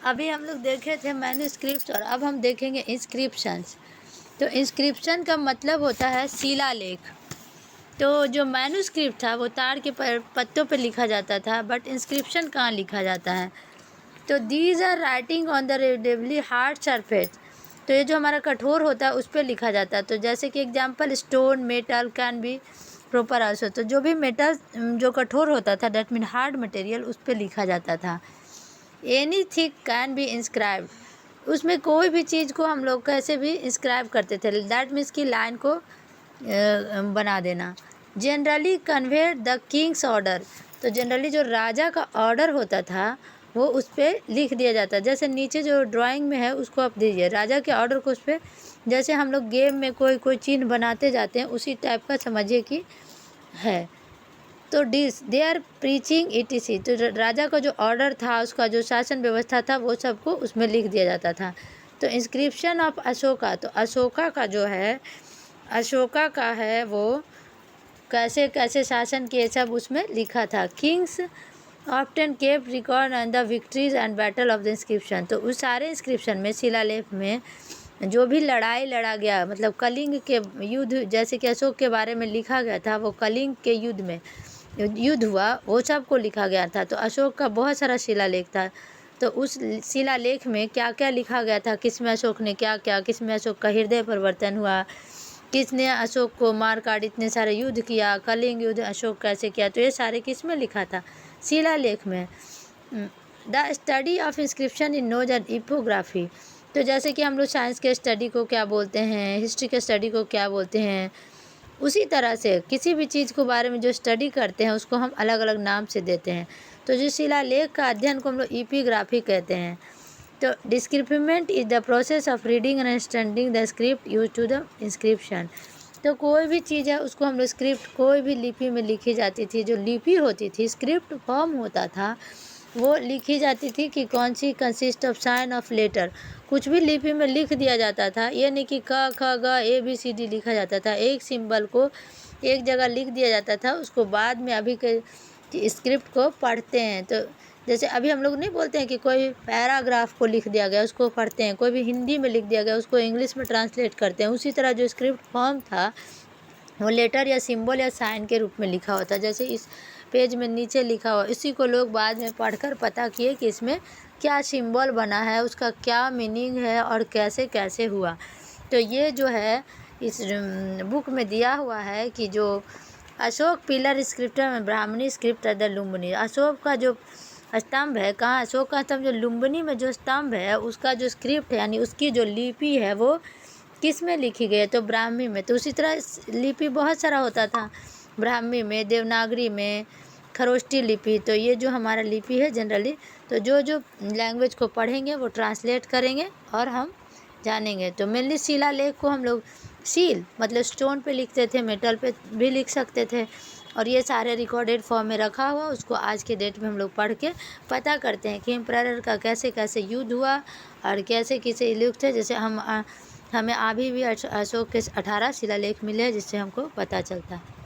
अभी हम लोग देखे थे मैन्युस्क्रिप्ट और अब हम देखेंगे इंस्क्रिप्शंस। तो इंस्क्रिप्शन का मतलब होता है शिलालेख। तो जो मैन्युस्क्रिप्ट था वो ताड़ के पत्तों पे लिखा जाता था, बट इंस्क्रिप्शन कहाँ लिखा जाता है। तो these are writing on the relatively hard surface. तो ये जो हमारा कठोर होता है उस पर लिखा जाता है। तो जैसे कि example stone, metal can be proper also. तो जो भी मेटल जो कठोर होता था, दैट मीन हार्ड मटेरियल, उस पर लिखा जाता था। Any thing can be inscribed, उसमें कोई भी चीज़ को हम लोग कैसे भी इंस्क्राइब करते थे, दैट मीन्स की लाइन को बना देना। Generally convey the Kings order. तो जनरली जो राजा का ऑर्डर होता था वो उस पर लिख दिया जाता है। जैसे नीचे जो ड्राइंग में है उसको आप दीजिए, राजा के ऑर्डर को उस पर, जैसे हम लोग गेम में कोई चिन्ह बनाते जाते हैं उसी टाइप का समझिए कि है। तो this they are preaching ETC। तो राजा का जो ऑर्डर था, उसका जो शासन व्यवस्था था, वो सबको उसमें लिख दिया जाता था। तो इंस्क्रिप्शन ऑफ अशोका, तो अशोका का जो है, अशोका का है वो कैसे कैसे शासन किए सब उसमें लिखा था। Kings often kept record on the victories and battle of the inscription. तो उस सारे इंस्क्रिप्शन में, शिलालेख में जो भी लड़ाई लड़ा गया, मतलब कलिंग के युद्ध, जैसे कि अशोक के बारे में लिखा गया था, वो कलिंग के युद्ध में युद्ध हुआ, वो सब को लिखा गया था। तो अशोक का बहुत सारा शिलालेख था। तो उस शिलालेख में क्या क्या लिखा गया था, किसमें अशोक ने क्या क्या, किसमें अशोक का हृदय परिवर्तन हुआ, किसने अशोक को मार काट इतने सारे युद्ध किया, कलिंग युद्ध अशोक कैसे किया, तो ये सारे किस में लिखा था, शिलालेख में। The study of inscription in knows and epigraphy. तो जैसे कि हम लोग साइंस के स्टडी को क्या बोलते हैं, हिस्ट्री के स्टडी को क्या बोलते हैं, उसी तरह से किसी भी चीज़ के बारे में जो स्टडी करते हैं उसको हम अलग अलग नाम से देते हैं। तो जो शिलालेख का अध्ययन को हम लोग एपिग्राफी कहते हैं। तो decipherment is the process of reading and understanding the script used to the inscription. तो कोई भी चीज़ है उसको हम लोग स्क्रिप्ट, कोई भी लिपि में लिखी जाती थी, जो लिपि होती थी, स्क्रिप्ट फॉर्म होता था, वो लिखी जाती थी कि कौन सी consist of sign of letter. कुछ भी लिपि में लिख दिया जाता था, ये नहीं कि क ख ग ABCD लिखा जाता था। एक सिंबल को एक जगह लिख दिया जाता था, उसको बाद में अभी के स्क्रिप्ट को पढ़ते हैं। तो जैसे अभी हम लोग नहीं बोलते हैं कि कोई पैराग्राफ को लिख दिया गया उसको पढ़ते हैं, कोई भी हिंदी में लिख दिया गया उसको इंग्लिश में ट्रांसलेट करते हैं। उसी तरह जो स्क्रिप्ट फॉर्म था वो लेटर या सिंबल या साइन के रूप में लिखा होता है। जैसे इस पेज में नीचे लिखा हुआ, इसी को लोग बाद में पढ़कर पता किए कि इसमें क्या सिंबल बना है, उसका क्या मीनिंग है और कैसे कैसे हुआ। तो ये जो है इस बुक में दिया हुआ है कि जो अशोक पिलर स्क्रिप्टर में ब्राह्मणी स्क्रिप्ट द लुम्बिनी। अशोक का जो स्तंभ है, कहाँ अशोक का स्तंभ, जो लुम्बिनी में जो स्तंभ है उसका जो स्क्रिप्ट है, यानी उसकी जो लिपि है वो किस में लिखी गई है, तो ब्राह्मी में। तो उसी तरह लिपि बहुत सारा होता था, ब्राह्मी में, देवनागरी में, खरोष्टी लिपि। तो ये जो हमारा लिपि है जनरली, तो जो जो लैंग्वेज को पढ़ेंगे वो ट्रांसलेट करेंगे और हम जानेंगे। तो मेनली शिलालेख को हम लोग सील मतलब स्टोन पे लिखते थे, मेटल पे भी लिख सकते थे, और ये सारे रिकॉर्डेड फॉर्म में रखा हुआ, उसको आज के डेट में हम लोग पढ़ के पता करते हैं कि एम्परर का कैसे कैसे युद्ध हुआ और कैसे कैसे लिख थे। जैसे हमें अभी भी अशोक के 18 शिलालेख मिले हैं जिससे हमको पता चलता है।